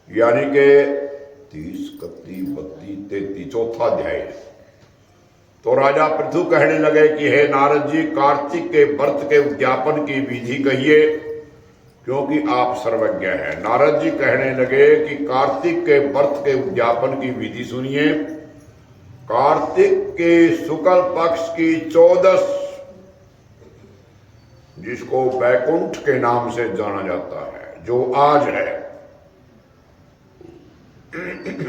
यानी के 30, 31, 32, 33 चौथा अध्याय। तो राजा पृथु कहने लगे कि हे नारद जी, कार्तिक के व्रत के उद्यापन की विधि कहिए, क्योंकि आप सर्वज्ञ हैं। नारद जी कहने लगे कि कार्तिक के व्रत के उद्यापन की विधि सुनिए। कार्तिक के शुक्ल पक्ष की 14, जिसको वैकुंठ के नाम से जाना जाता है, जो आज है,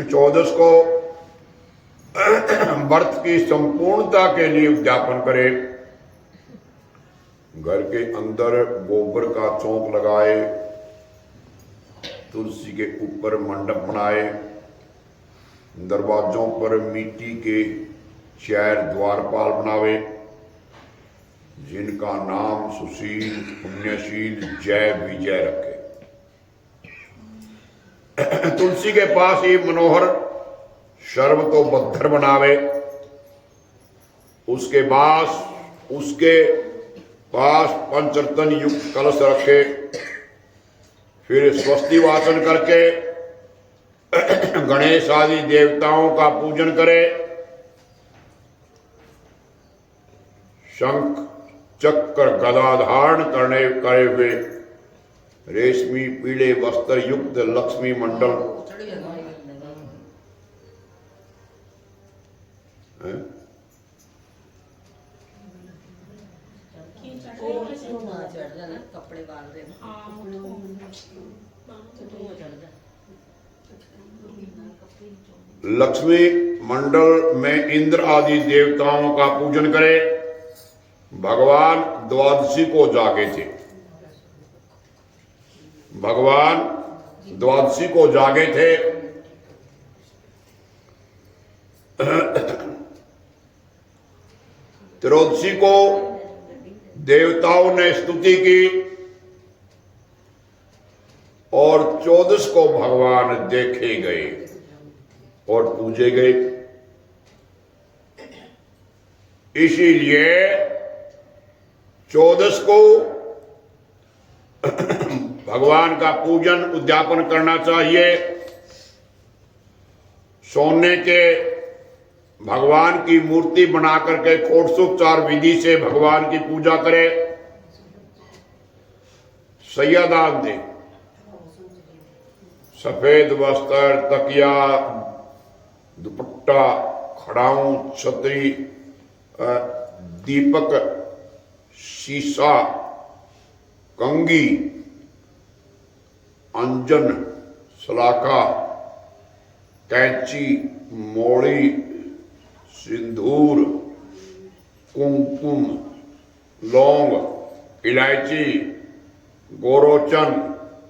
14 को व्रत की संपूर्णता के लिए उद्यापन करे। घर के अंदर गोबर का चौक लगाए, तुलसी के ऊपर मंडप बनाए, दरवाजों पर मिट्टी के 4 द्वारपाल बनावे, जिनका नाम सुशील, पुण्यशील, जय विजय रखे। तुलसी के पास ही मनोहर सर्वतोभद्र बनावे। उसके पास पंचरत्न युक्त कलश रखे। फिर स्वस्ति वाचन करके गणेश आदि देवताओं का पूजन करे। शंख चक्र गदा धारण करे हुए रेशमी पीले वस्त्र युक्त लक्ष्मी मंडल लक्ष्मी मंडल में इंद्र आदि देवताओं का पूजन करे। भगवान द्वादशी को जागे थे। भगवान द्वादशी को जागे थे। त्रयोदशी को देवताओं ने स्तुति की और 14 को भगवान देखे गए और पूजे गए। इसीलिए 14 को भगवान का पूजन उद्यापन करना चाहिए। सोने के भगवान की मूर्ति बना करके षोडशोपचार विधि से भगवान की पूजा करे। सैयादान दे, सफेद वस्त्र, तकिया, दुपट्टा, खड़ाऊं, छतरी, दीपक, शीशा, कंगी, अंजन, सलाखा, कैंची, मोड़ी, सिंदूर, कुमकुम, लौंग, इलायची, गोरोचन,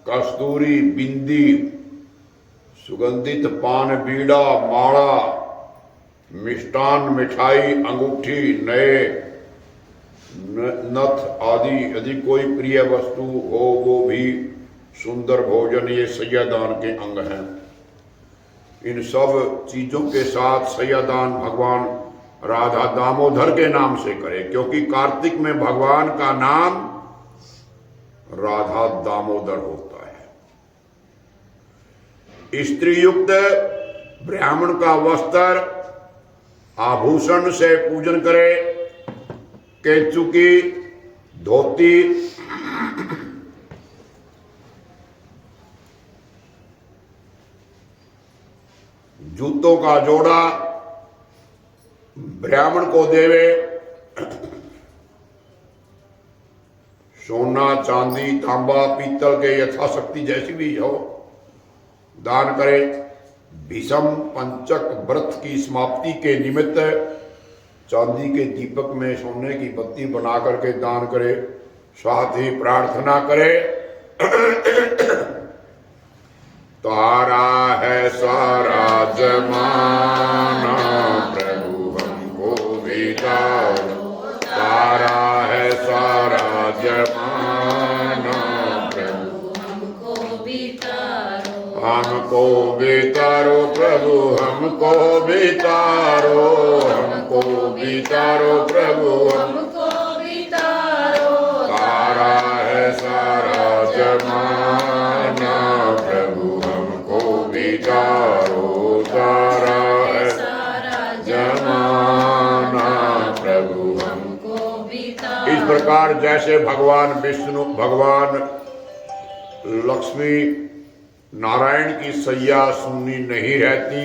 कस्तूरी, बिंदी, सुगंधित पान बीड़ा, माला, मिष्टान, मिठाई, अंगूठी, नए नथ आदि यदि कोई प्रिय वस्तु हो वो भी, सुंदर भोजन, ये सैयादान के अंग हैं। इन सब चीजों के साथ सैयादान भगवान राधा दामोदर के नाम से करे, क्योंकि कार्तिक में भगवान का नाम राधा दामोदर होता है। स्त्री युक्त ब्राह्मण का वस्त्र आभूषण से पूजन करे। केंचु की धोती, जूतों का जोड़ा ब्राह्मण को देवे। सोना, चांदी, तांबा, पीतल के यथाशक्ति जैसी भी हो दान करे। भीषम पंचक व्रत की समाप्ति के निमित्त चांदी के दीपक में सोने की बत्ती बना करके दान करे। साथ ही प्रार्थना करे, तारा है सारा जमाना, प्रभु हमको बितारो। तारा है सारा जमाना, प्रभु हमको बितारो। हमको बितारो प्रभु, हमको बितारो। हमको बितारो प्रभु, हमको बितारो। तारा है सारा जमाना, प्रभु हमको प्रकार जैसे भगवान विष्णु, भगवान लक्ष्मी नारायण की सैया सुन्नी नहीं रहती,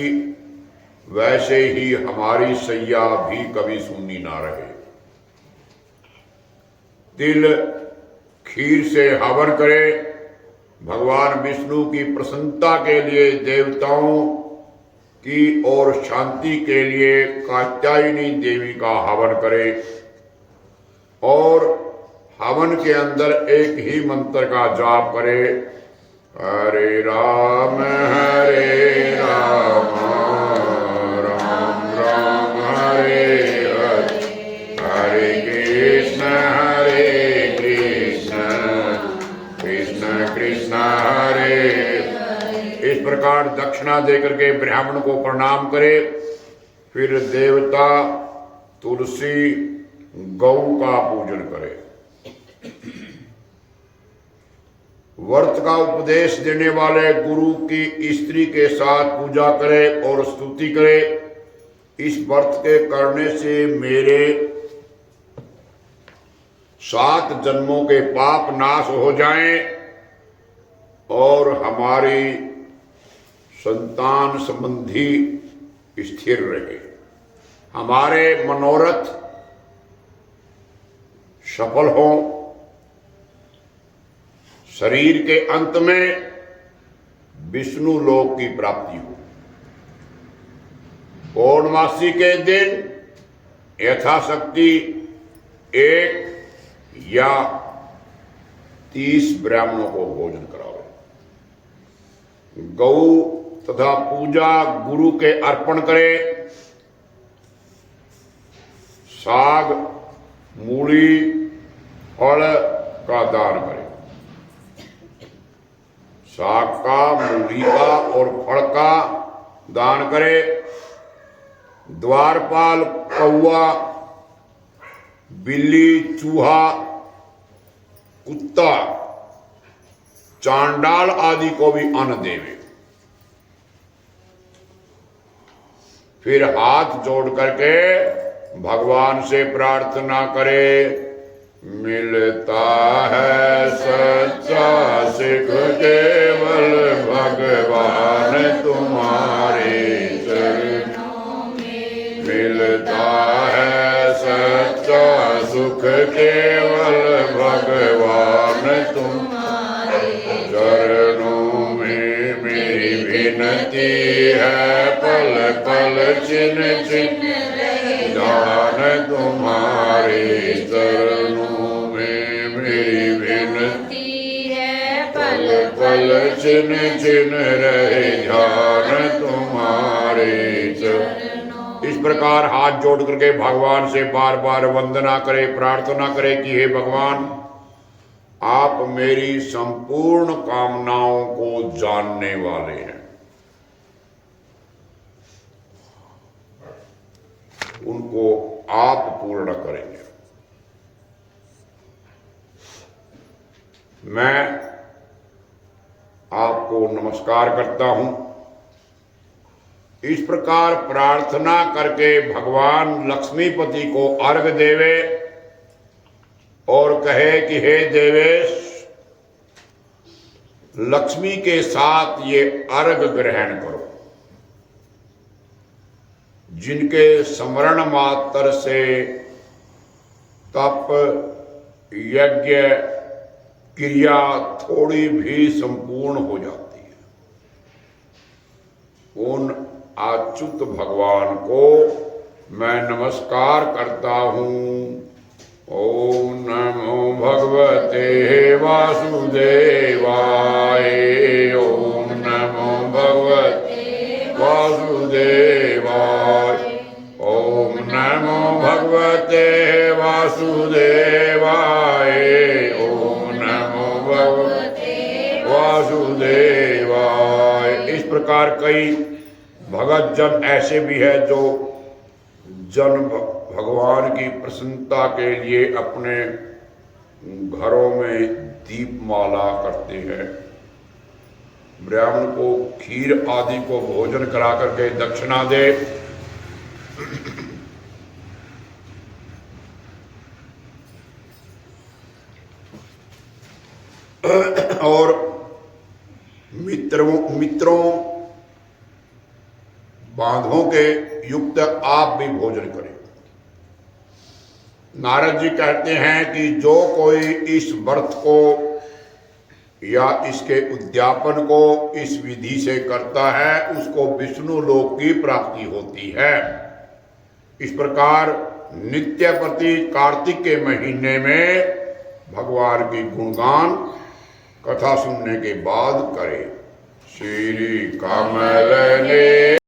वैसे ही हमारी सैया भी कभी सुन्नी ना रहे। तिल खीर से हवन करे, भगवान विष्णु की प्रसन्नता के लिए देवताओं की और शांति के लिए कात्यायनी देवी का हवन करे और हवन के अंदर एक ही मंत्र का जाप करे, हरे राम राम राम हरे हरे, हरे कृष्ण कृष्ण कृष्ण हरे। इस प्रकार दक्षिणा देकर के ब्राह्मण को प्रणाम करे। फिर देवता, तुलसी, गौ का पूजन करे। व्रत का उपदेश देने वाले गुरु की स्त्री के साथ पूजा करे और स्तुति करे। इस व्रत के करने से मेरे 7 जन्मों के पाप नाश हो जाएं और हमारी संतान संबंधी स्थिर रहे, हमारे मनोरथ सफल हों, शरीर के अंत में विष्णु लोक की प्राप्ति हो। पौर्णमासी के दिन यथाशक्ति 1 या 30 ब्राह्मणों को भोजन करावे। गौ तथा पूजा गुरु के अर्पण करे। साग, मूली, फल का दान करे। साग का, मूली का और फल का दान करे। द्वारपाल, कौवा, बिल्ली, चूहा, कुत्ता, चांडाल आदि को भी अन्न देवे। फिर हाथ जोड़ करके भगवान से प्रार्थना करे, मिलता है सच्चा सिख केवल भगवान तुम्हारे चरणों में। मिलता है सच्चा सुख केवल भगवान तुम्हारे चरणों में। मेरी विनती है पल पल चिन्ह चिन्ह ध्यान तुम्हारे चरणों में। मेरी विनती है पल पल चिन्ह चिन्ह रहे ध्यान तुम्हारे चरणों। इस प्रकार हाथ जोड़ करके भगवान से बार बार वंदना करे, प्रार्थना करे कि हे भगवान, आप मेरी संपूर्ण कामनाओं को जानने वाले हैं, उनको आप पूर्ण करेंगे। मैं आपको नमस्कार करता हूं। इस प्रकार प्रार्थना करके भगवान लक्ष्मीपति को अर्घ देवे और कहे कि हे देवेश, लक्ष्मी के साथ ये अर्घ ग्रहण करो। जिनके स्मरण मात्र से तप, यज्ञ, क्रिया थोड़ी भी संपूर्ण हो जाती है, उन अच्युत भगवान को मैं नमस्कार करता हूँ। ओम नमो भगवते वासुदेवाय। ओम नमो भगवते वासुदेवाय। ओम नमो भगवते वासुदेवाय। ओम नमो भगवते वासुदेवाय। इस प्रकार कई भगत जन ऐसे भी है जो जन भगवान की प्रसन्नता के लिए अपने घरों में दीपमाला करते हैं। ब्राह्मण को खीर आदि को भोजन करा करके दक्षिणा दे। और मित्रों बांधों के युक्त आप भी भोजन करें। नारद जी कहते हैं कि जो कोई इस व्रत को या इसके उद्यापन को इस विधि से करता है उसको विष्णु लोक की प्राप्ति होती है। इस प्रकार नित्य प्रति कार्तिक के महीने में भगवान की गुणगान कथा सुनने के बाद करें। श्री कमल ने